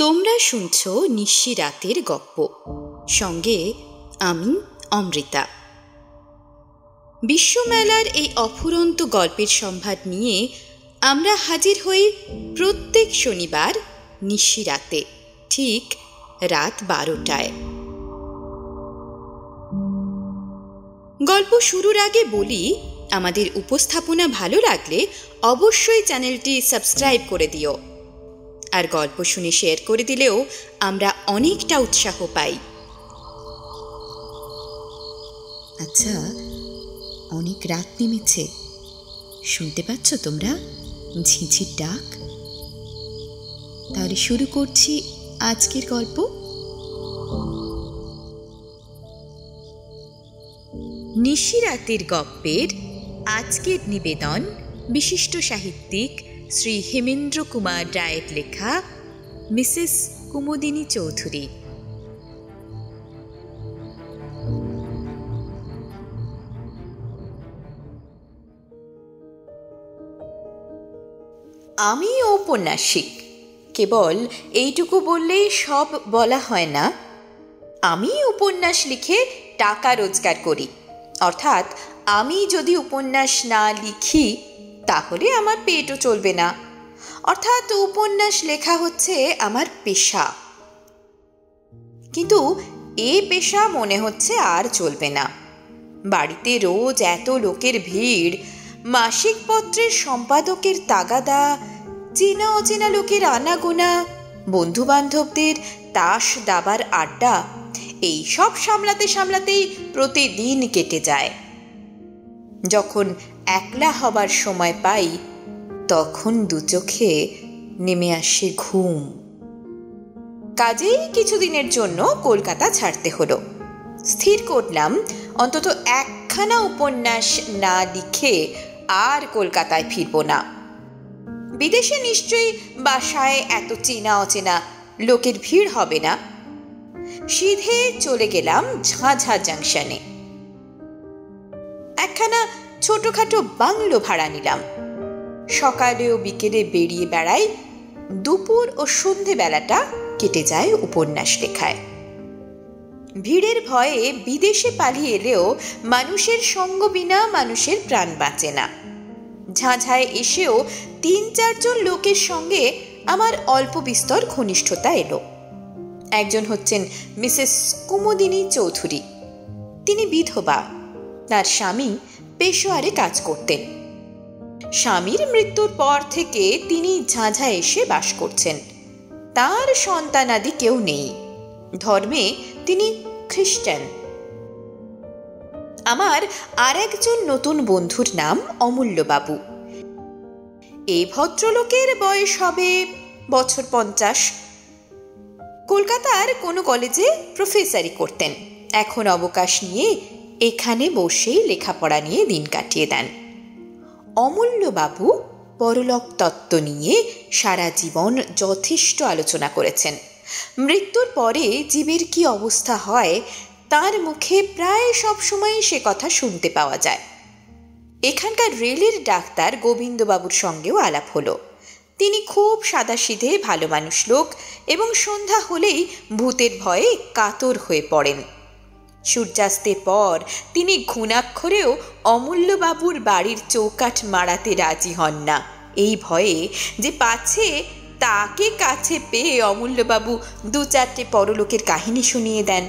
তোমরা শুনছ নিশি রাতের গপ্প, সঙ্গে আমি অমৃতা। বিশ্বমেলার এই অফুরন্ত গল্পের সম্ভার নিয়ে আমরা হাজির হই প্রত্যেক শনিবার নিশি রাতে, ঠিক রাত 12টায়। গল্প শুরুর আগে বলি, আমাদের উপস্থাপনা ভালো লাগলে অবশ্যই চ্যানেলটি সাবস্ক্রাইব করে দিও, আর গল্প শুনে শেয়ার করে দিলেও আমরা অনেকটা উৎসাহ পাই। আচ্ছা, অনেক রাত নেমেছে, শুনতে পাচ্ছ তোমরা ঝিঁঝির ডাক? তাহলে শুরু করছি আজকের গল্প। নিশি রাতের গপ্পের আজকের নিবেদন বিশিষ্ট সাহিত্যিক শ্রী হেমেন্দ্র কুমার রায়ের লেখা মিসেস কুমুদিনী চৌধুরী। আমি ঔপন্যাসিক, কেবল এইটুকু বললেই সব বলা হয় না। আমি উপন্যাস লিখে টাকা রোজগার করি, অর্থাৎ আমি যদি উপন্যাস না লিখি তাহলে আমার পেটও চলবে না, অর্থাৎ উপন্যাস লেখা হচ্ছে আমার পেশা। কিন্তু এ পেশা মনে হচ্ছে আর চলবে না। বাড়িতে রোজ এত লোকের ভিড়, মাসিক পত্রের সম্পাদকের তাগাদা, চেনা অচেনা লোকের আনাগোনা, বন্ধু বান্ধবদের তাস দাবার আড্ডা, এই সব সামলাতে সামলাতেই প্রতিদিন কেটে যায়। যখন একলা হবার সময় পাই তখন দু চোখে নেমে আসে ঘুম। কাজেই কিছুদিনের জন্য কলকাতা ছাড়তে হলো। স্থির করলাম অন্তত একখানা উপন্যাস না লিখে আর কলকাতায় ফিরব না। বিদেশে নিশ্চয়ই বাসায় এত চেনা অচেনা লোকের ভিড় হবে না। সিধে চলে গেলাম ঝাঁঝা জাংশনে। একখানা ছোটখাটো বাংলো ভাড়া নিলাম। সকালে ও বিকেলে বেরিয়ে বেড়াই, দুপুর ও সন্ধেবেলাটা কেটে যায় উপন্যাস লেখায়। ভিড়ের ভয়ে বিদেশে পালিয়ে এলেও মানুষের সঙ্গ বিনা মানুষের প্রাণ বাঁচে না। ঝাঁঝায় এসেও ৩-৪ জন লোকের সঙ্গে আমার অল্প বিস্তর ঘনিষ্ঠতা এলো। একজন হচ্ছেন মিসেস কুমুদিনী চৌধুরী। তিনি বিধবা, তার স্বামী পেশোয়ারে কাজ করতেন। স্বামীর মৃত্যুর পর থেকে তিনি ঝাঁঝা এসে বাস করছেন। তার সন্তানাদি কেউ নেই। ধর্মে তিনি খ্রিস্টান। আমার আর একজন নতুন বন্ধুর নাম অমূল্যবাবু। এই ভদ্রলোকের বয়স হবে বছর 50। কলকাতার কোনো কলেজে প্রফেসরি করতেন। এখন অবকাশ নিয়ে এখানে বসেই লেখাপড়া নিয়ে দিন কাটিয়ে দেন। অমূল্যবাবু পরলোক তত্ত্ব নিয়ে সারা জীবন যথেষ্ট আলোচনা করেছেন। মৃত্যুর পরে জীবের কি অবস্থা হয় তার মুখে প্রায় সবসময় সে কথা শুনতে পাওয়া যায়। এখানকার রেলের ডাক্তার গোবিন্দবাবুর সঙ্গেও আলাপ হলো। তিনি খুব সাদাসিধে ভালো মানুষ লোক এবং সন্ধ্যা হলেই ভূতের ভয়ে কাতর হয়ে পড়েন। সূর্যাস্তের পর তিনি ঘুণাক্ষরেও অমূল্যবাবুর বাড়ির চৌকাঠ মারাতে রাজি হন না, এই ভয়ে যে পাছে তাকে কাছে পেয়ে অমূল্যবাবু 2-4টে পরলোকের কাহিনী শুনিয়ে দেন।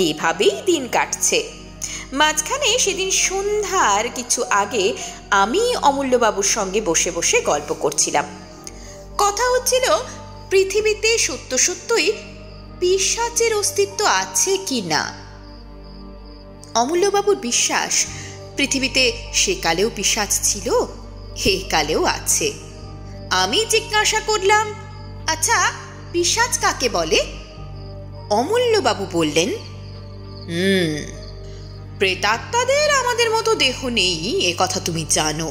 এইভাবেই দিন কাটছে। মাঝখানে সেদিন সন্ধ্যার কিছু আগে আমি অমূল্যবাবুর সঙ্গে বসে বসে গল্প করছিলাম। কথা হচ্ছিল পৃথিবীতে সত্য সত্যই পিশাচের অস্তিত্ব আছে কি না। অমূল্যবাবুর বিশ্বাস পৃথিবীতে সেকালেও পিশাচ ছিল, একালেও আছে। আমি জিজ্ঞাসা করলাম, আচ্ছা পিশাচ কাকে বলে? অমূল্যবাবু বললেন, প্রেতাত্মাদের আমাদের মতো দেহ নেই, এ কথা তুমি জানো।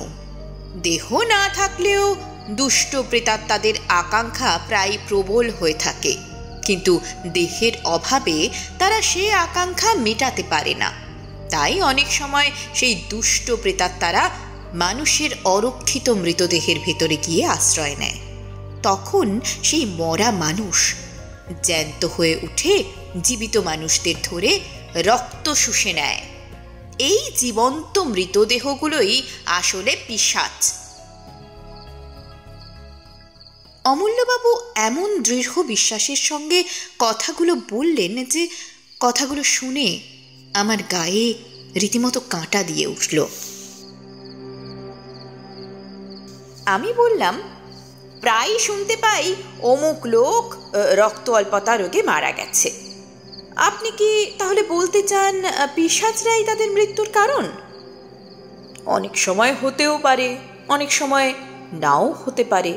দেহ না থাকলেও দুষ্ট প্রেতাত্মাদের আকাঙ্ক্ষা প্রায় প্রবল হয়ে থাকে, কিন্তু দেহের অভাবে তারা সে আকাঙ্ক্ষা মেটাতে পারে না। তাই অনেক সময় সেই দুষ্ট প্রেতাত্মারা মানুষের অরক্ষিত মৃতদেহের ভেতরে গিয়ে আশ্রয় নেয়। তখন সেই মরা মানুষ জ্যান্ত হয়ে উঠে জীবিত মানুষদের ধরে রক্ত শুষে নেয়। এই জীবন্ত মৃতদেহগুলোই আসলে পিশাচ। অমূল্যবাবু এমন দৃঢ় বিশ্বাসের সঙ্গে কথাগুলো বললেন যে কথাগুলো শুনে আমার গায়ে রীতিমতো কাঁটা দিয়ে উঠল। আমি বললাম, প্রায় শুনতে পাই অমুক লোক রক্ত অল্পতা রোগে মারা গেছে। আপনি কি তাহলে বলতে চান পিশাচরাই তাদের মৃত্যুর কারণ? অনেক সময় হতেও পারে, অনেক সময় নাও হতে পারে।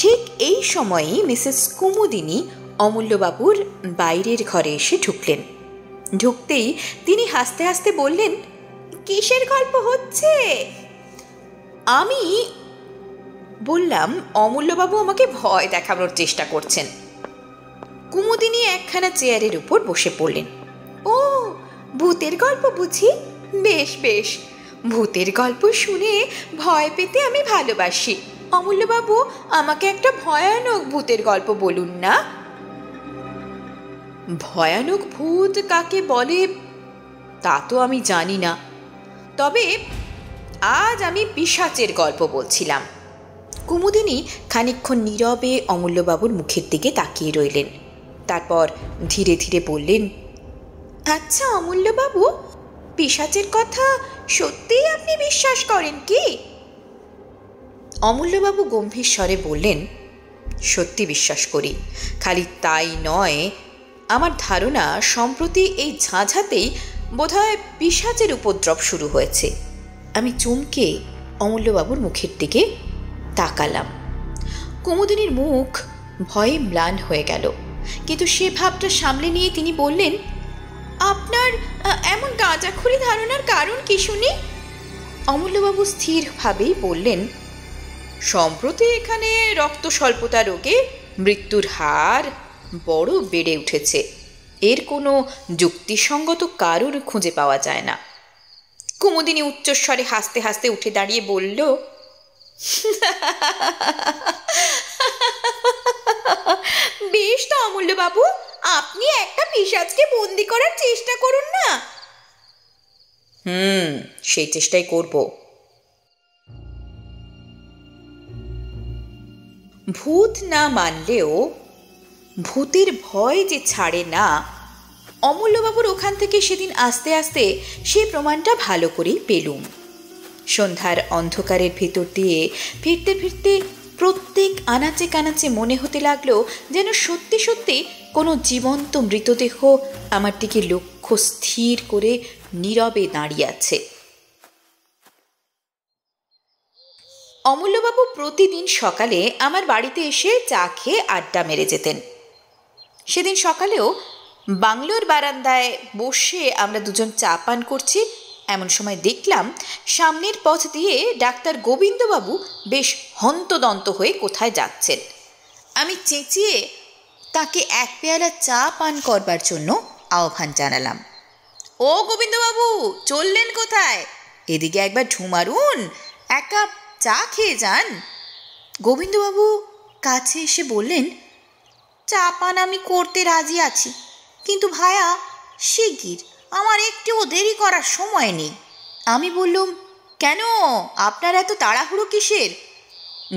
ঠিক এই সময়ই মিসেস কুমুদিনী অমূল্যবাবুর বাইরের ঘরে এসে ঢুকলেন। ঢুকতেই তিনি হাসতে হাসতে বললেন, কিসের গল্প হচ্ছে? আমি বললাম, অমূল্যবাবু আমাকে ভয় দেখানোর চেষ্টা করছেন। কুমুদিনী একখানা চেয়ারের উপর বসে পড়লেন। ও, ভূতের গল্প বুঝি? বেশ বেশ, ভূতের গল্প শুনে ভয় পেতে আমি ভালোবাসি। অমূল্যবাবু, আমাকে একটা ভয়ানক ভূতের গল্প বলুন না। ভয়ানক ভূত কাকে বলে তা তো আমি জানি না, তবে আজ আমি পিশাচের গল্প বলছিলাম। কুমুদিনী খানিকক্ষণ নীরবে অমূল্যবাবুর মুখের দিকে তাকিয়ে রইলেন। তারপর ধীরে ধীরে বললেন, আচ্ছা অমূল্যবাবু, পিশাচের কথা সত্যিই আপনি বিশ্বাস করেন কি? অমূল্যবাবু গম্ভীর স্বরে বললেন, সত্যি বিশ্বাস করি। খালি তাই নয়, আমার ধারণা সম্প্রতি এই ঝাঁঝাতেই বোধহয় পিশাচের উপদ্রব শুরু হয়েছে। আমি চমকে অমূল্যবাবুর মুখের দিকে তাকালাম। কুমুদিনীর মুখ ভয়ে ম্লান হয়ে গেল, কিন্তু সে ভাবটা সামলে নিয়ে তিনি বললেন, আপনার এমন গাঁজাখুরি ধারণার কারণ কি শুনি? অমূল্যবাবু স্থিরভাবেই বললেন, সম্প্রতি এখানে রক্ত স্বল্পতা রোগে মৃত্যুর হার বড় বেড়ে উঠেছে। এর কোনো যুক্তিসঙ্গত কারণ খুঁজে পাওয়া যায় না। কুমুদিনী উচ্চস্বরে হাসতে হাসতে উঠে দাঁড়িয়ে বলল, বেশ তো অমূল্যবাবু, আপনি একটা পিশাচকে বন্দি করার চেষ্টা করুন না। সেই চেষ্টাই করব। ভূত না মানলেও ভূতের ভয় যে ছাড়ে না, অমূল্যবাবুর ওখান থেকে সেদিন আস্তে আস্তে সে প্রমাণটা ভালো করেই পেলুম। সন্ধ্যার অন্ধকারের ভেতর দিয়ে ফিরতে ফিরতে প্রত্যেক আনাচে কানাচে মনে হতে লাগলো যেন সত্যি সত্যি কোনো জীবন্ত মৃতদেহ আমার দিকে লক্ষ্য স্থির করে নীরবে দাঁড়িয়ে আছে। অমূল্যবাবু প্রতিদিন সকালে আমার বাড়িতে এসে চা খেয়ে আড্ডা মেরে যেতেন। সেদিন সকালেও বাংলোর বারান্দায় বসে আমরা দুজন চা পান করছি, এমন সময় দেখলাম সামনের পথ দিয়ে ডাক্তার গোবিন্দবাবু বেশ হন্তদন্ত হয়ে কোথায় যাচ্ছেন। আমি চেঁচিয়ে তাকে এক পেয়ালা চা পান করবার জন্য আহ্বান জানালাম। ও গোবিন্দবাবু, চললেন কোথায়? এদিকে একবার ঢু মারুন, এক কাপ চা খেয়ে যান। গোবিন্দবাবু কাছে এসে বললেন, চা পান আমি করতে রাজি আছি, কিন্তু ভায়া শিগগির, আমার একটুও দেরি করার সময় নেই। আমি বললুম, কেন, আপনার এত তাড়াহুড়ো কিসের?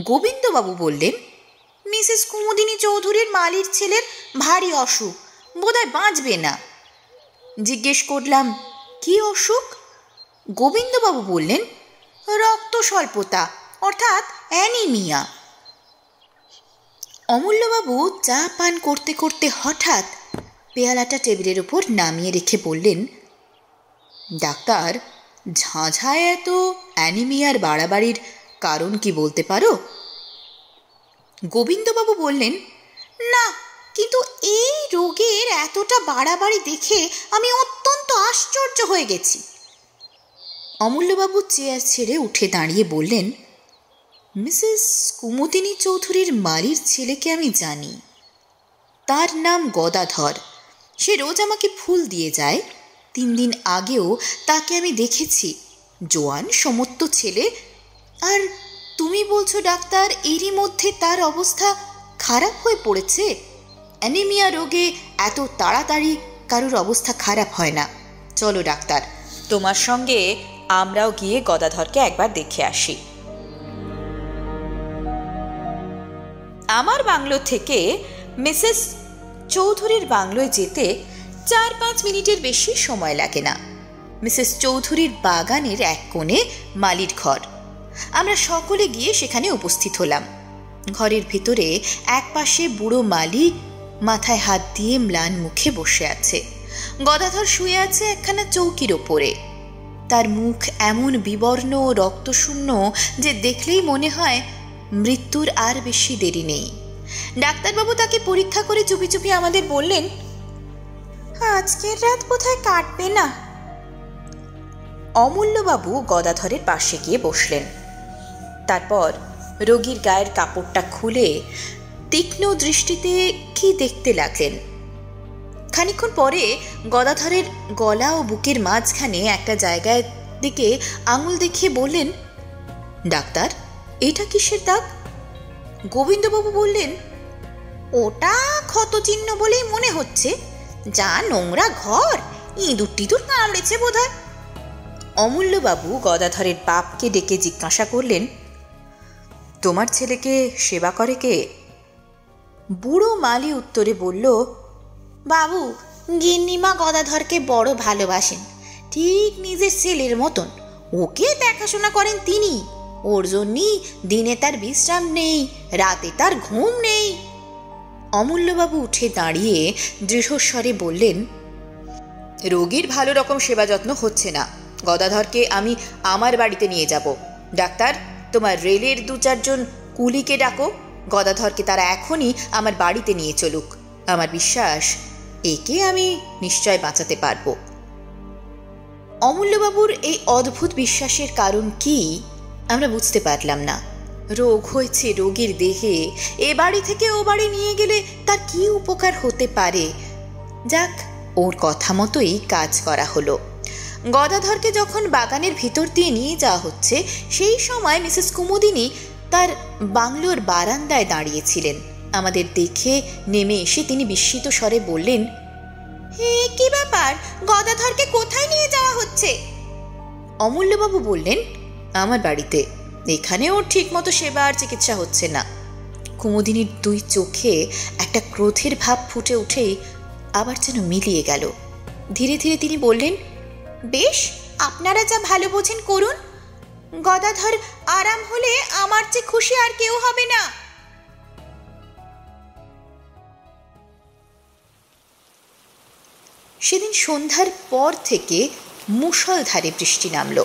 গোবিন্দবাবু বললেন, মিসেস কুমুদিনী চৌধুরীর মালির ছেলের ভারী অসুখ, বোধহয় বাঁচবে না। জিজ্ঞেস করলাম, কি অসুখ? গোবিন্দবাবু বললেন, রক্ত স্বল্পতা, অর্থাৎ অ্যানিমিয়া। অমূল্যবাবু চা পান করতে করতে হঠাৎ পেয়ালাটা টেবিলের উপর নামিয়ে রেখে বললেন, ডাক্তার, ঝাঁঝায় এত অ্যানিমিয়ার বাড়াবাড়ির কারণ কি বলতে পারো? গোবিন্দবাবু বললেন, না, কিন্তু এই রোগের এতটা বাড়াবাড়ি দেখে আমি অত্যন্ত আশ্চর্য হয়ে গেছি। অমূল্যবাবু চেয়ার ছেড়ে উঠে দাঁড়িয়ে বললেন, মিসেস কুমুদিনী চৌধুরীর মালির ছেলেকে আমি জানি। তার নাম গদাধর। সে রোজ আমাকে ফুল দিয়ে যায়। 3 দিন আগেও তাকে আমি দেখেছি। জোয়ান সমস্ত ছেলে, আর তুমি বলছো ডাক্তার এরই মধ্যে তার অবস্থা খারাপ হয়ে পড়েছে? অ্যানিমিয়া রোগে এত তাড়াতাড়ি কারোর অবস্থা খারাপ হয় না। চলো ডাক্তার, তোমার সঙ্গে আমরাও গিয়ে গদাধরকে একবার দেখে আসি। আমার বাংলো থেকে মিসেস চৌধুরীর বাংলোয় যেতে 4-5 মিনিটের বেশি সময় লাগে না। মিসেস চৌধুরীর বাগানের এক কোণে মালির ঘর। আমরা সকলে গিয়ে সেখানে উপস্থিত হলাম। ঘরের ভিতরে এক পাশে বুড়ো মালি মাথায় হাত দিয়ে ম্লান মুখে বসে আছে। গদাধর শুয়ে আছে একখানা চৌকির ওপরে। তার মুখ এমন বিবর্ণ ও রক্তশূন্য যে দেখলেই মনে হয় মৃত্যুর আর বেশি দেরি নেই। ডাক্তারবাবু তাকে পরীক্ষা করে চুপি চুপি আমাদের বললেন, আজকের রাত বোধহয় কাটবে না। অমূল্যবাবু গদাধরের পাশে গিয়ে বসলেন। তারপর রোগীর গায়ের কাপড়টা খুলে তীক্ষ্ণ দৃষ্টিতে কি দেখতে লাগলেন। খানিকক্ষণ পরে গদাধরের গলা ও বুকের মাঝখানে একটা জায়গার দিকে আঙুল দেখিয়ে বললেন, ডাক্তার, এটা কিসের দাগ? গোবিন্দবাবু বললেন, ওটা ক্ষতচিহ্ন বলেই মনে হচ্ছে। যা নোংরা ঘর, ইঁদুর টিঁদুর কামড়েছে বোধহয়। অমূল্যবাবু গদাধরের বাপকে ডেকে জিজ্ঞাসা করলেন, তোমার ছেলেকে সেবা করে কে? বুড়ো মালি উত্তরে বলল, বাবু, গিন্নিমা গদাধরকে বড় ভালোবাসেন, ঠিক নিজের ছেলের মতন। ওকে দেখাশোনা করেন তিনি। ওর জন্যই দিনে তার বিশ্রাম নেই, রাতে তার ঘুম নেই। অমূল্যবাবু উঠে দাঁড়িয়ে দৃঢ়স্বরে বললেন, রোগীর ভালো রকম সেবা যত্ন হচ্ছে না। গদাধরকে আমি আমার বাড়িতে নিয়ে যাব। ডাক্তার, তোমার রেলের 2-4 জন কুলিকে ডাকো। গদাধরকে তারা এখনই আমার বাড়িতে নিয়ে চলুক। আমার বিশ্বাস একে আমি নিশ্চয় বাঁচাতে পারব। অমূল্যবাবুর এই অদ্ভুত বিশ্বাসের কারণ কি আমরা বুঝতে পারলাম না। রোগ হয়েছে রোগীর দেহে, এ বাড়ি থেকে ও বাড়ি নিয়ে গেলে তার কি উপকার হতে পারে? যাক, ওর কথা মতোই কাজ করা হলো। গদাধরকে যখন বাগানের ভিতর দিয়ে নিয়ে যাওয়া হচ্ছে, সেই সময় মিসেস কুমুদিনী তার বাংলোর বারান্দায় দাঁড়িয়েছিলেন। আমাদের দেখে নেমে এসে তিনি বিস্মিত স্বরে বললেন, হে, কি ব্যাপার? গদাধরকে কোথায় নিয়ে যাওয়া হচ্ছে? অমূল্যবাবু বললেন, আমার বাড়িতে। এখানে ওর ঠিক মতো সেবা আর চিকিৎসা হচ্ছে না। কুমুদিনীর 2 চোখে একটা ক্রোধের ভাব ফুটে উঠেই আবার যেন মিলিয়ে গেল। ধীরে ধীরে তিনি বললেন, বেশ, আপনারা যা ভালো বোঝেন করুন। গদাধর আরাম হলে আমার চেয়ে খুশি আর কেউ হবে না। সেদিন সন্ধ্যার পর থেকে মুষলধারে বৃষ্টি নামল।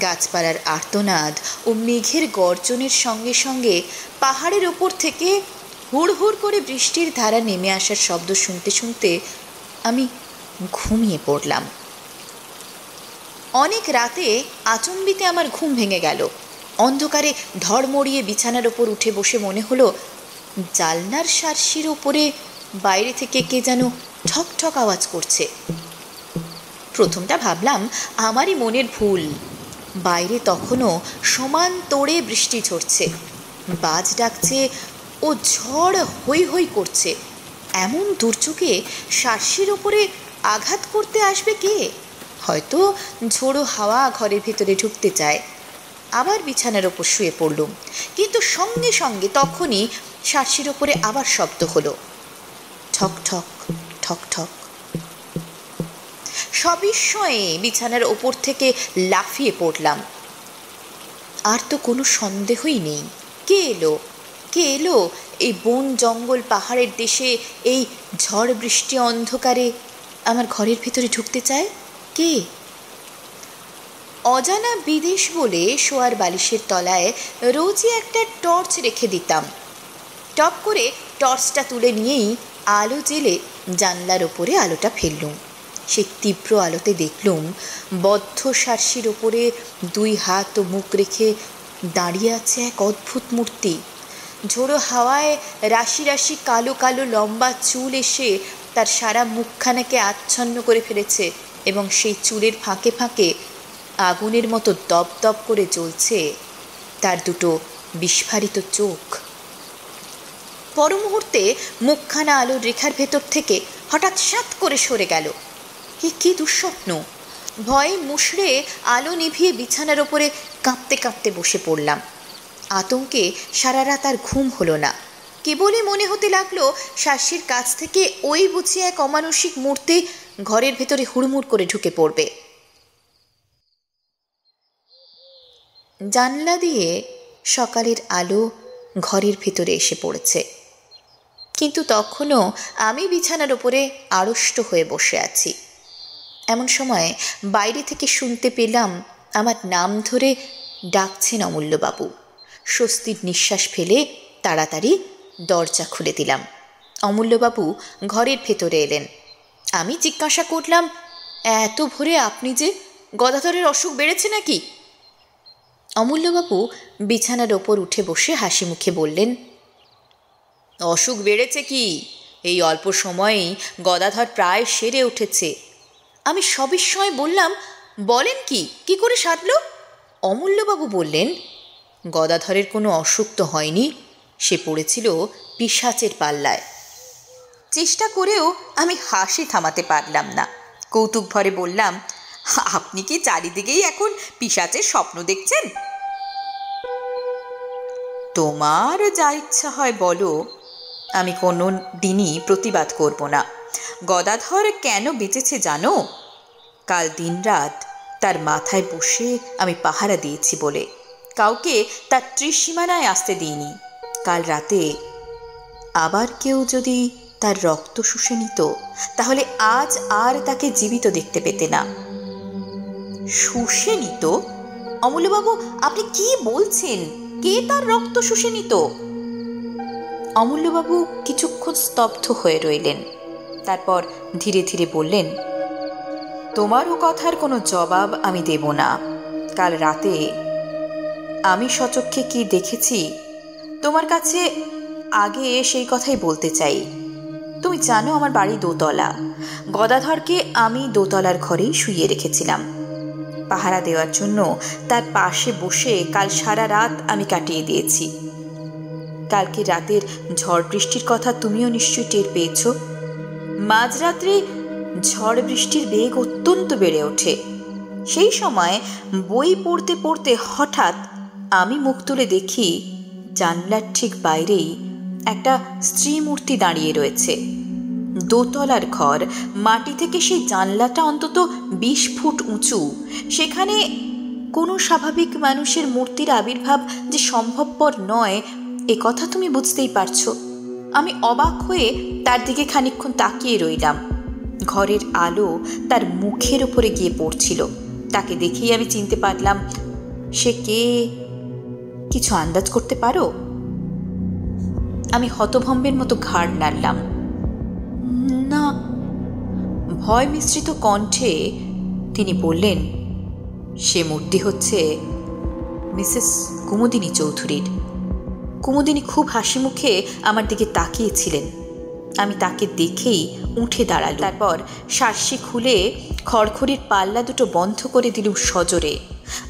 গাছপালার আর্তনাদ ও মেঘের গর্জনের সঙ্গে সঙ্গে পাহাড়ের ওপর থেকে হুড় হুড় করে বৃষ্টির ধারা নেমে আসার শব্দ শুনতে শুনতে আমি ঘুমিয়ে পড়লাম। অনেক রাতে আচম্বিতে আমার ঘুম ভেঙে গেল। অন্ধকারে ধড়মড়িয়ে বিছানার ওপর উঠে বসে মনে হলো জালনার শার্সির ওপরে বাইরে থেকে কে যেন ঠক ঠক আওয়াজ করছে। প্রথমটা ভাবলাম আমারই মনের ভুল। বাইরে তখনও সমান তোড়ে বৃষ্টি ঝরছে, বাজ ডাকছে ও ঝড় হৈ হৈ করছে। এমন দুর্যোগে শার্সির ওপরে আঘাত করতে আসবে কে? হয়তো ঝোড়ো হাওয়া ঘরের ভেতরে ঢুকতে চায়। আবার বিছানার ওপর শুয়ে পড়লুম, কিন্তু সঙ্গে সঙ্গে তখনই শার্সির ওপরে আবার শব্দ হলো, ঠক ঠক ঠক ঠক। সবিস্ময়ে বিছানার ওপর থেকে লাফিয়ে পড়লাম। আর তো কোনো সন্দেহই নেই, কে এলো? কে এলো এই বন জঙ্গল পাহাড়ের দেশে এই ঝড় বৃষ্টি অন্ধকারে আমার ঘরের ভিতরে ঢুকতে চায়? কে? অজানা বিদেশ বলে শোয়ার বালিশের তলায় রোজই একটা টর্চ রেখে দিতাম। টপ করে টর্চটা তুলে নিয়েই আলো জেলে জানলার ওপরে আলোটা ফেললুম। সেই তীব্র আলোতে দেখলুম বদ্ধ শার্সির ওপরে 2 হাত ও মুখ রেখে দাঁড়িয়ে আছে এক অদ্ভুত মূর্তি। ঝোড়ো হাওয়ায় রাশি রাশি কালো কালো লম্বা চুল এসে তার সারা মুখখানাকে আচ্ছন্ন করে ফেলেছে এবং সেই চুলের ফাঁকে ফাঁকে আগুনের মতো দপদপ করে জ্বলছে তার দুটো বিস্ফারিত চোখ। পর মুহূর্তে মুখখানা আলোর রেখার ভেতর থেকে হঠাৎ সাত করে সরে গেল। কি দুঃস্বপ্ন! ভয়ে মুষড়ে আলো নিভিয়ে বিছানার ওপরে কাঁপতে কাঁপতে বসে পড়লাম। আতঙ্কে সারা রাত আর ঘুম হলো না। কেবলই মনে হতে লাগলো শাশুড়ির কাছ থেকে ওই বুঝি এক অমানসিক মূর্তি ঘরের ভেতরে হুড়মুড় করে ঢুকে পড়বে। জানলা দিয়ে সকালের আলো ঘরের ভেতরে এসে পড়েছে, কিন্তু তখনও আমি বিছানার ওপরে আড়ষ্ট হয়ে বসে আছি। এমন সময় বাইরে থেকে শুনতে পেলাম আমার নাম ধরে ডাকছেন অমূল্যবাবু। স্বস্তির নিঃশ্বাস ফেলে তাড়াতাড়ি দরজা খুলে দিলাম। অমূল্যবাবু ঘরের ভেতরে এলেন। আমি জিজ্ঞাসা করলাম, এত ভোরে আপনি যে? গদাধরের অসুখ বেড়েছে নাকি? অমূল্যবাবু বিছানার ওপর উঠে বসে হাসি মুখে বললেন, অসুখ বেড়েছে কি, এই অল্প সময়েই গদাধর প্রায় সেরে উঠেছে। আমি সবিস্ময়ে বললাম, বলেন কি, কি করে সারল? অমূল্যবাবু বললেন, গদাধরের কোনো অসুখ তো হয়নি, সে পড়েছিল পিশাচের পাল্লায়। চেষ্টা করেও আমি হাসি থামাতে পারলাম না। কৌতুক ভরে বললাম, আপনি কি চারিদিকেই এখন পিশাচের স্বপ্ন দেখছেন? তোমার যা ইচ্ছা হয় বলো, আমি কোনো দিনই প্রতিবাদ করব না। গদাধর কেন বেঁচেছে জানো? কাল দিনরাত তার মাথায় বসে আমি পাহারা দিয়েছি বলে কাউকে তার ত্রিসীমানায় আসতে দিইনি। কাল রাতে আবার কেউ যদি তার রক্ত শুষে নিত, তাহলে আজ আর তাকে জীবিত দেখতে পেতে না। শুষে নিত? অমূল্যবাবু, আপনি কি বলছেন? কে তার রক্ত শুষে নিত? অমূল্যবাবু কিছুক্ষণ স্তব্ধ হয়ে রইলেন। তারপর ধীরে ধীরে বললেন, তোমারও কথার কোনো জবাব আমি দেব না। কাল রাতে আমি সচক্ষে কি দেখেছি তোমার কাছে আগে সেই কথাই বলতে চাই। তুমি জানো আমার বাড়ি দোতলা। গদাধরকে আমি দোতলার ঘরেই শুইয়ে রেখেছিলাম। পাহারা দেওয়ার জন্য তার পাশে বসে কাল সারা রাত আমি কাটিয়ে দিয়েছি। কালকে রাতের ঝড় বৃষ্টির কথা তুমিও নিশ্চয়ই টের পেয়েছ। মাঝরাত্রে ঝড় বৃষ্টির বেগ অত্যন্ত বেড়ে ওঠে। সেই সময় বই পড়তে পড়তে হঠাৎ আমি মুখ তুলে দেখি জানলার ঠিক বাইরেই একটা স্ত্রী মূর্তি দাঁড়িয়ে রয়েছে। দোতলার ঘর, মাটি থেকে সেই জানলাটা অন্তত 20 ফুট উঁচু। সেখানে কোনো স্বাভাবিক মানুষের মূর্তির আবির্ভাব যে সম্ভবপর নয়, এ কথা তুমি বুঝতেই পারছো। আমি অবাক হয়ে তার দিকে খানিকক্ষণ তাকিয়ে রইলাম। ঘরের আলো তার মুখের উপরে গিয়ে পড়ছিল। তাকে দেখেই আমি চিনতে পারলাম সে কে। কিছু আন্দাজ করতে পারো? আমি হতভম্বের মতো ঘাড় নাড়লাম। না। ভয় মিশ্রিত কণ্ঠে তিনি বললেন, সে মূর্তি হচ্ছে মিসেস কুমুদিনী চৌধুরীর। কুমুদিনী খুব হাসি মুখে আমার দিকে তাকিয়েছিলেন। আমি তাকে দেখেই উঠে দাঁড়াল। তারপর শার্সি খুলে খড়খড়ির পাল্লা দুটো বন্ধ করে দিলুম সজোরে।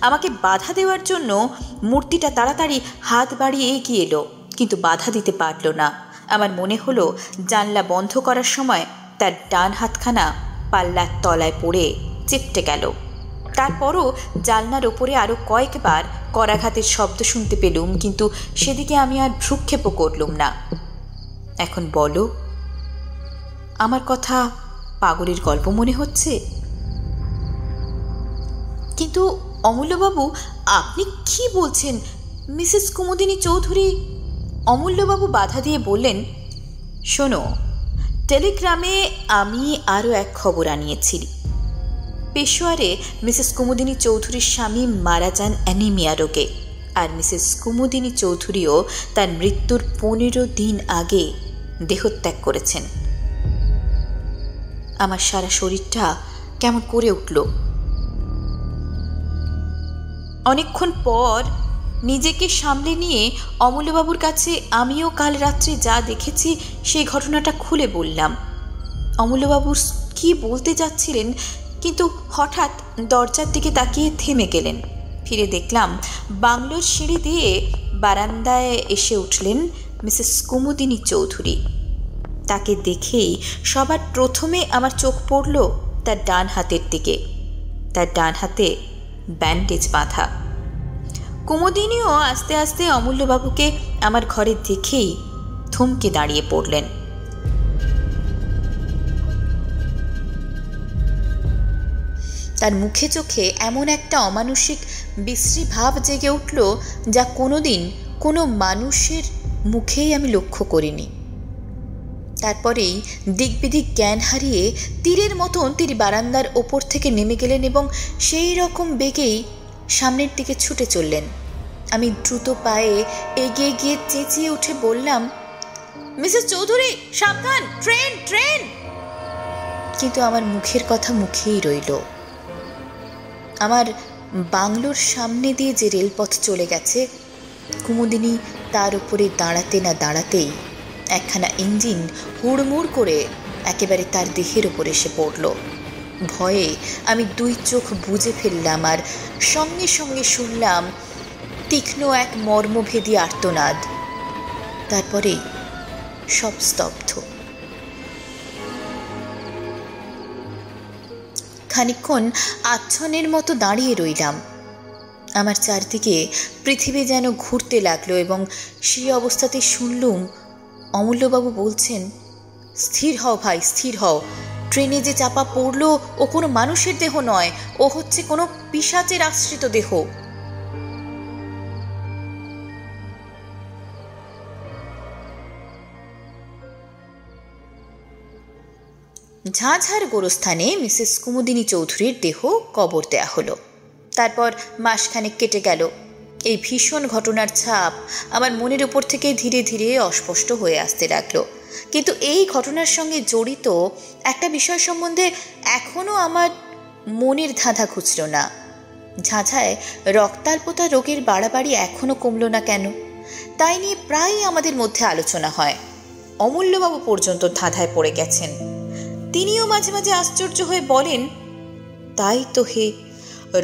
আমাকে বাধা দেওয়ার জন্য মূর্তিটা তাড়াতাড়ি হাত বাড়িয়ে এগিয়ে এলো, কিন্তু বাধা দিতে পারল না। আমার মনে হলো জানলা বন্ধ করার সময় তার ডান হাতখানা পাল্লার তলায় পড়ে চেপটে গেল। তারপরও জানলার ওপরে আরও কয়েকবার করাঘাতের শব্দ শুনতে পেলুম, কিন্তু সেদিকে আমি আর ভ্রুক্ষেপও করলুম না। এখন বলো, আমার কথা পাগলের গল্প মনে হচ্ছে? কিন্তু অমূল্যবাবু, আপনি কি বলছেন? মিসেস কুমুদিনী চৌধুরী। অমূল্যবাবু বাধা দিয়ে বললেন, শোনো, টেলিগ্রামে আমি আরও এক খবর আনিয়েছি। পেশোয়ারে মিসেস কুমুদিনী চৌধুরীর স্বামী মারা যান অ্যানিমিয়া রোগে, আর মিসেস কুমুদিনী চৌধুরীও তার মৃত্যুর 15 দিন আগে দেহত্যাগ করেছেন। আমার সারা শরীরটা কেমন করে উঠল। অনেকক্ষণ পর নিজেকে সামলে নিয়ে অমূল্যবাবুর কাছে আমিও কাল রাত্রে যা দেখেছি সেই ঘটনাটা খুলে বললাম। অমূল্যবাবু কি বলতে যাচ্ছিলেন কিন্তু হঠাৎ দরজার দিকে তাকিয়ে থেমে গেলেন। ফিরে দেখলাম বাংলোর সিঁড়ি দিয়ে বারান্দায় এসে উঠলেন মিসেস কুমুদিনী চৌধুরী। তাকে দেখেই সবার প্রথমে আমার চোখ পড়ল তার ডান হাতের দিকে। তার ডান হাতে ব্যান্ডেজ বাঁধা। কুমুদিনীও আস্তে আস্তে অমূল্যবাবুকে আমার ঘরে দেখেই থমকে দাঁড়িয়ে পড়লেন। তার মুখে চোখে এমন একটা অমানুষিক বিশ্রী ভাব জেগে উঠল যা কোনোদিন কোনো মানুষের মুখেই আমি লক্ষ্য করিনি। তারপরেই দিকবিদিক জ্ঞান হারিয়ে তীরের মতন তিনি বারান্দার ওপর থেকে নেমে গেলেন এবং সেই রকম বেগেই সামনের দিকে ছুটে চললেন। আমি দ্রুত পায়ে এগিয়ে গিয়ে চেঁচিয়ে উঠে বললাম, মিসেস চৌধুরী সাবধান, ট্রেন ট্রেন। কিন্তু আমার মুখের কথা মুখেই রইল। আমার বাংলোর সামনে দিয়ে যে রেলপথ চলে গেছে, কুমুদিনী তার উপরে দাঁড়াতে না দাঁড়াতেই একখানা ইঞ্জিন হুড়মুড় করে একেবারে তার দেহের ওপর এসে পড়ল। ভয়ে আমি দুই চোখ বুজে ফেললাম আর সঙ্গে সঙ্গে শুনলাম তীক্ষ্ণ এক মর্মভেদী আর্তনাদ। তারপরেই সব স্তব্ধ। খানিকক্ষণ আচ্ছন্নের মতো দাঁড়িয়ে রইলাম। আমার চারদিকে পৃথিবী যেন ঘুরতে লাগলো এবং সেই অবস্থাতে শুনলুম অমূল্যবাবু বলছেন, স্থির হও ভাই, স্থির হও। ট্রেনে যে চাপা পড়লো ও কোনো মানুষের দেহ নয়, ও হচ্ছে কোনো পিশাচের আশ্রিত দেহ। ঝাঁঝার গোরস্থানে মিসেস কুমুদিনী চৌধুরীর দেহ কবর দেয়া হলো। তারপর মাসখানেক কেটে গেল। এই ভীষণ ঘটনার ছাপ আমার মনের উপর থেকে ধীরে ধীরে অস্পষ্ট হয়ে আসতে লাগলো। কিন্তু এই ঘটনার সঙ্গে জড়িত একটা বিষয় সম্বন্ধে এখনও আমার মনের ধাঁধা খুঁজল না। ঝাঁঝায় রক্তাল্পতা রোগের বাড়াবাড়ি এখনও কমল না কেন, তাই নিয়ে প্রায়ই আমাদের মধ্যে আলোচনা হয়। অমূল্যবাবু পর্যন্ত ধাঁধায় পড়ে গেছেন। তিনিও মাঝে মাঝে আশ্চর্য হয়ে বলেন, তাই তো হে,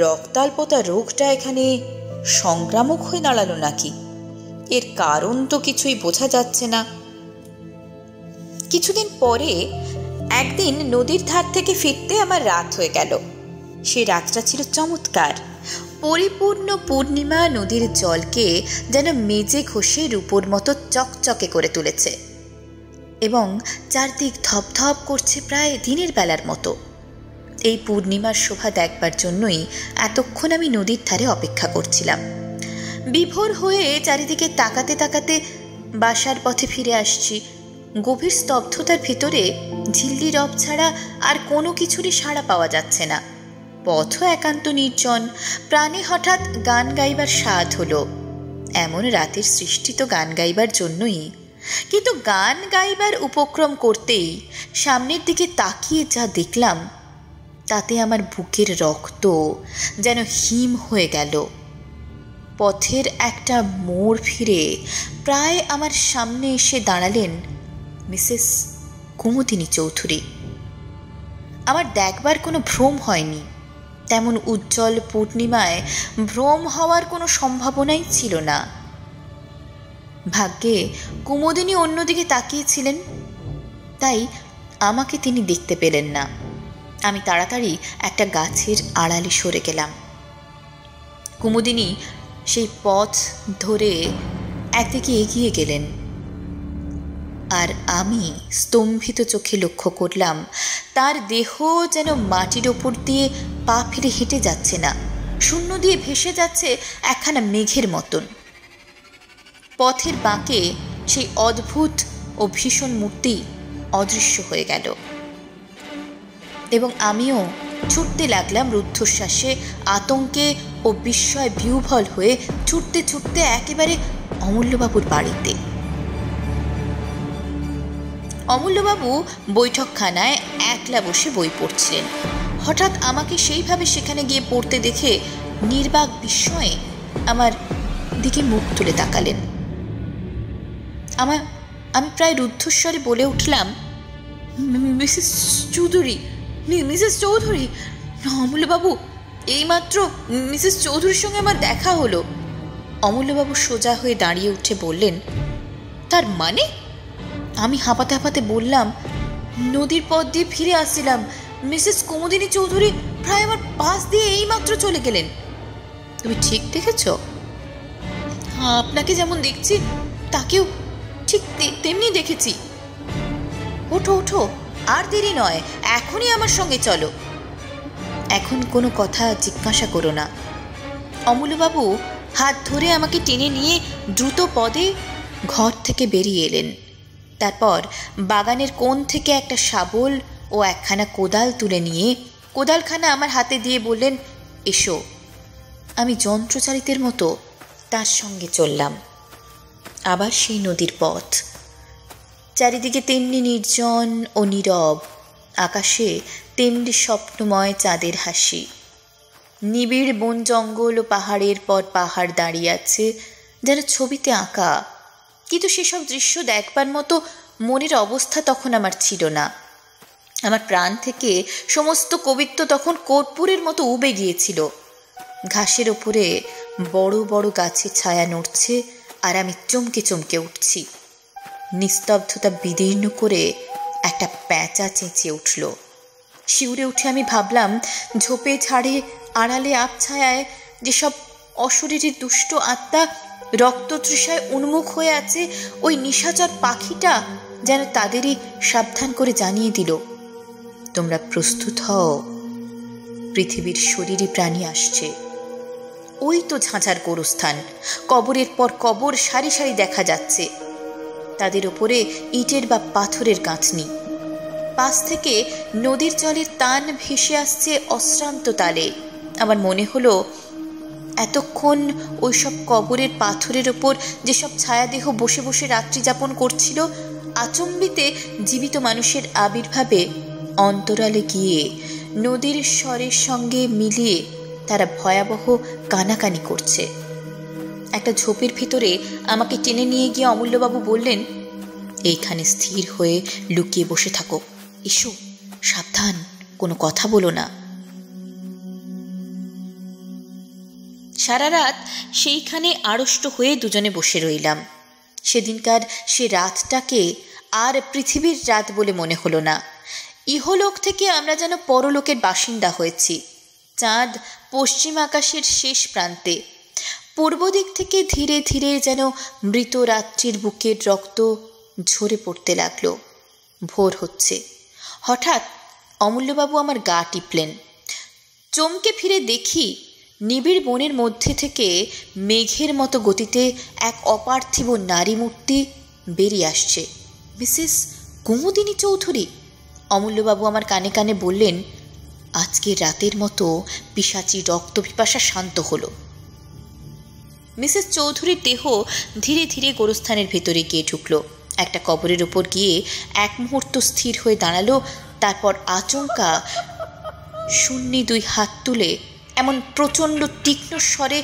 রক্তাল্পতা রোগটা এখানে সংক্রামক হয়ে দাঁড়ালো নাকি? এর কারণ তো কিছুই বোঝা যাচ্ছে না। কিছুদিন পরে একদিন নদীর ধার থেকে ফিরতে আমার রাত হয়ে গেল। সে রাতটা ছিল চমৎকার। পরিপূর্ণ পূর্ণিমা নদীর জলকে যেন মেজে ঘষে রূপোর মতো চকচকে করে তুলেছে এবং চারদিক ধপধপ করছে প্রায় দিনের বেলার মতো। এই পূর্ণিমার শোভা দেখবার জন্যই এতক্ষণ আমি নদীর ধারে অপেক্ষা করছিলাম। বিভোর হয়ে চারিদিকে তাকাতে তাকাতে বাসার পথে ফিরে আসছি। গভীর স্তব্ধতার ভিতরে ঝিল্লি রব ছাড়া আর কোনো কিছুরই সাড়া পাওয়া যাচ্ছে না। পথও একান্ত নির্জন। প্রাণে হঠাৎ গান গাইবার স্বাদ হলো। এমন রাতের সৃষ্টি তো গান গাইবার জন্যই। কিন্তু গান গাইবার উপক্রম করতেই সামনের দিকে তাকিয়ে যা দেখলাম, তাতে আমার বুকের রক্ত যেন হিম হয়ে গেল। পথের একটা মোড় ফিরে প্রায় আমার সামনে এসে দাঁড়ালেন মিসেস কুমুদিনী চৌধুরী। আমার দেখবার কোনো ভ্রম হয়নি। তেমন উজ্জ্বল পূর্ণিমায় ভ্রম হওয়ার কোনো সম্ভাবনাই ছিল না। ভাগ্যে কুমুদিনী অন্যদিকে তাকিয়েছিলেন, তাই আমাকে তিনি দেখতে পেলেন না। আমি তাড়াতাড়ি একটা গাছের আড়ালে সরে গেলাম। কুমুদিনী সেই পথ ধরে একদিকে এগিয়ে গেলেন আর আমি স্তম্ভিত চোখে লক্ষ্য করলাম তার দেহ যেন মাটির ওপর দিয়ে পা ফিরে হেঁটে যাচ্ছে না, শূন্য দিয়ে ভেসে যাচ্ছে একখানা মেঘের মতন। পথের বাঁকে সেই অদ্ভুত ও ভীষণ মূর্তি অদৃশ্য হয়ে গেল এবং আমিও ছুটতে লাগলাম রুদ্ধশ্বাসে, আতঙ্কে ও বিস্ময় বিহ্বল হয়ে ছুটতে ছুটতে একেবারে অমূল্যবাবুর বাড়িতে। অমূল্যবাবু বৈঠকখানায় একলা বসে বই পড়ছিলেন। হঠাৎ আমাকে সেইভাবে সেখানে গিয়ে পড়তে দেখে নির্বাক বিস্ময়ে আমার দিকে মুখ তুলে তাকালেন। আমি প্রায় রুদ্ধস্বরে বলে উঠলাম, মিসেস চৌধুরী, মিসেস চৌধুরী, অমূল্যবাবু, এইমাত্র মিসেস চৌধুরীর সঙ্গে আমার দেখা হলো। অমূল্যবাবু সোজা হয়ে দাঁড়িয়ে উঠে বললেন, তার মানে? আমি হাঁপাতে হাঁপাতে বললাম, নদীর পথ দিয়ে ফিরে আসছিলাম, মিসেস কুমুদিনী চৌধুরী প্রায় আমার পাশ দিয়ে এইমাত্র চলে গেলেন। তুমি ঠিক দেখেছ? আপনাকে যেমন দেখছি তাকেও ঠিক তেমনি দেখেছি। ওঠো ওঠো, আর দেরি নয়, এখনই আমার সঙ্গে চলো। এখন কোনো কথা জিজ্ঞাসা করো না। অমূল্যবাবু হাত ধরে আমাকে টেনে নিয়ে দ্রুত পদে ঘর থেকে বেরিয়ে এলেন। তারপর বাগানের কোণ থেকে একটা শাবল ও একখানা কোদাল তুলে নিয়ে কোদালখানা আমার হাতে দিয়ে বললেন, এসো। আমি যন্ত্রচালিতের মতো তার সঙ্গে চললাম। আবার সেই নদীর পথ, চারিদিকে তেমনি নির্জন ও নীরব, আকাশে তেমনি স্বপ্নময় চাঁদের হাসি। নিবিড় বন জঙ্গল ও পাহাড়ের পর পাহাড় দাঁড়িয়ে আছে যেন ছবিতে আঁকা, কিন্তু সেসব দৃশ্য দেখবার মতো মনের অবস্থা তখন আমার ছিল না। আমার প্রাণ থেকে সমস্ত কবিত্ব তখন কর্পূরের মতো উবে গিয়েছিল। ঘাসের ওপরে বড় বড় গাছের ছায়া নড়ছে, আর আমি চমকে চমকে উঠছি। নিস্তব্ধতা বিদীর্ণ করে একটা প্যাঁচা চেঁচিয়ে উঠল। শিউরে উঠে আমি ভাবলাম, ঝোপে ঝাড়ে আড়ালে আবছায়ায় যেসব অশরীরী দুষ্ট আত্মা রক্ততৃষায় উন্মুখ হয়ে আছে, ওই নিশাচর পাখিটা যেন তাদেরই সাবধান করে জানিয়ে দিল, তোমরা প্রস্তুত হও, পৃথিবীর শরীরী প্রাণী আসছে। ওই তো ঝাঁঝার গোরস্থান, কবরের পর কবর সারি সারি দেখা যাচ্ছে, তাদের ওপরে ইটের বা পাথরের গাঁথনি। পাশ থেকে নদীর জলের তান ভেসে আসছে অশ্রান্ত তালে। আমার মনে হলো, এতক্ষণ ওইসব কবরের পাথরের ওপর যেসব ছায়াদেহ বসে বসে রাত্রি যাপন করছিল, আচম্বিতে জীবিত মানুষের আবির্ভাবে অন্তরালে গিয়ে নদীর স্বরের সঙ্গে মিলিয়ে তারা ভয়াবহ কানাকানি করছে। একটা ঝোপের ভিতরে আমাকে টেনে নিয়ে গিয়ে অমূল্যবাবু বললেন, এইখানে স্থির হয়ে লুকিয়ে বসে থাকো, এসো, সাবধান, কোনো কথা বলো না। সারা রাত সেইখানে আড়ষ্ট হয়ে দুজনে বসে রইলাম। সেদিনকার সে রাতটাকে আর পৃথিবীর রাত বলে মনে হলো না। ইহলোক থেকে আমরা যেন পরলোকের বাসিন্দা হয়েছি। চাঁদ পশ্চিম আকাশের শেষ প্রান্তে, পূর্ব দিক থেকে ধীরে ধীরে যেন মৃত রাত্রির বুকের রক্ত ঝরে পড়তে লাগলো। ভোর হচ্ছে। হঠাৎ অমূল্যবাবু আমার গা টিপলেন। চমকে ফিরে দেখি, নিবিড় বনের মধ্যে থেকে মেঘের মতো গতিতে এক অপার্থিব নারী মূর্তি বেরিয়ে আসছে। মিসেস কুমুদিনী চৌধুরী। অমূল্যবাবু আমার কানে কানে বললেন, আজকের রাতের মতো পিশাচি রক্ত পিপাসা শান্ত হলো। মিসেস চৌধুরীর দেহ ধীরে ধীরে গোরস্থানের ভেতরে গিয়ে ঢুকলো। একটা কবরের উপর গিয়ে এক মুহূর্ত স্থির হয়ে দাঁড়ালো। তারপর আচমকা শূন্যে দুই হাত তুলে এমন প্রচণ্ড তীক্ষ্ণ স্বরে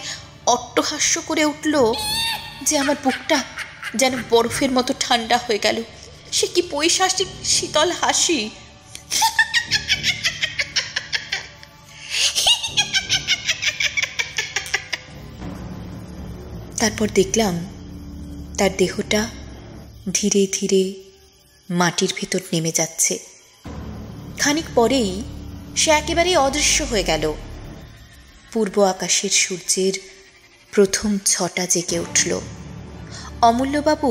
অট্টহাস্য করে উঠল যে আমার বুকটা যেন বরফের মতো ঠান্ডা হয়ে গেল। সে কি পৈশাচিক শীতল হাসি! তারপর দেখলাম তার দেহটা ধীরে ধীরে মাটির ভেতর নেমে যাচ্ছে। খানিক পরেই সে একেবারে অদৃশ্য হয়ে গেল। পূর্ব আকাশের সূর্যের প্রথম ছটা জেগে উঠল। অমূল্যবাবু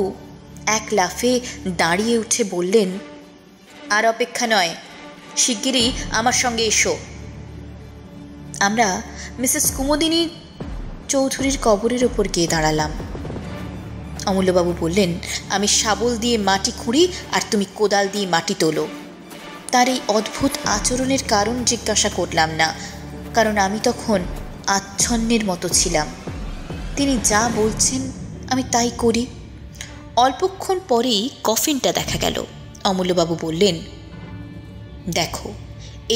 এক লাফে দাঁড়িয়ে উঠে বললেন, আর অপেক্ষা নয়, শিগগিরই আমার সঙ্গে এসো। আমরা মিসেস কুমুদিনী চৌধুরীর কবরের ওপর গিয়ে দাঁড়ালাম। অমূল্যবাবু বললেন, আমি শাবল দিয়ে মাটি খুঁড়ি আর তুমি কোদাল দিয়ে মাটি তোলো। তার এই অদ্ভুত আচরণের কারণ জিজ্ঞাসা করলাম না, কারণ আমি তখন আচ্ছন্নের মতো ছিলাম। তিনি যা বলছেন আমি তাই করি। অল্পক্ষণ পরেই কফিনটা দেখা গেল। অমূল্যবাবু বললেন, দেখো,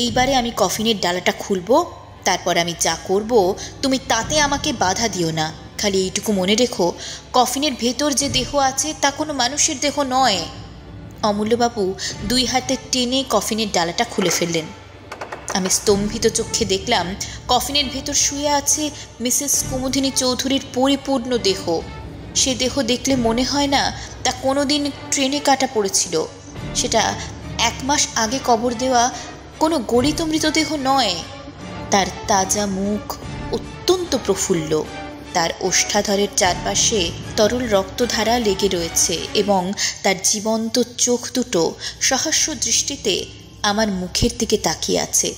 এইবারে আমি কফিনের ডালাটা খুলব, তারপর আমি যা করব তুমি তাতে আমাকে বাধা দিও না। খালি এইটুকু মনে রেখো, কফিনের ভেতর যে দেহ আছে তা কোনো মানুষের দেহ নয়। অমূল্যবাবু দুই হাতে টেনে কফিনের ডালাটা খুলে ফেললেন। আমি স্তম্ভিত চোখে দেখলাম কফিনের ভেতর শুয়ে আছে মিসেস কুমুদিনী চৌধুরীর পরিপূর্ণ দেহ। সে দেহ দেখলে মনে হয় না তা কোনোদিন ট্রেনে কাটা পড়েছিল। সেটা 1 মাস আগে কবর দেওয়া কোনো গলিত মৃতদেহ নয়। তার তাজা মুখ অত্যন্ত প্রফুল্ল, তার ওষ্ঠাধরের চারপাশে তরল রক্তধারা লেগে রয়েছে এবং তার জীবন্ত চোখ দুটো সহাস্য দৃষ্টিতে আমার মুখের দিকে তাকিয়ে আছে।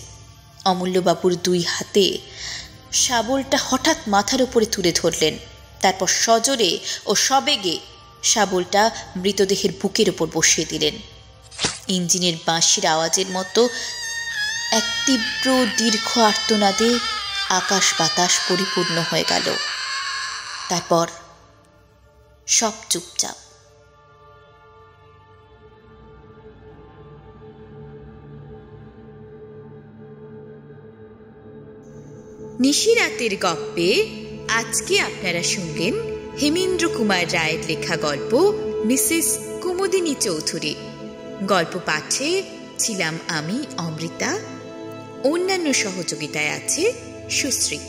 অমূল্যবাবুর 2 হাতে শাবলটা হঠাৎ মাথার উপরে তুলে ধরলেন, তারপর সজোরে ও সবেগে শাবলটা মৃতদেহের বুকের ওপর বসিয়ে দিলেন। ইঞ্জিনের বাঁশির আওয়াজের মতো এক তীব্র দীর্ঘ আর্তনাদে আকাশ বাতাস পরিপূর্ণ হয়ে গেল। তারপর সব চুপচাপ। নিশিরাতের গপ্পে আজকে আপনারা শুনলেন হেমেন্দ্র কুমার রায়ের লেখা গল্প মিসেস কুমুদিনী চৌধুরী। গল্প পাঠে ছিলাম আমি অমৃতা। অন্যান্য সহযোগিতায় আছে সুশ্রী।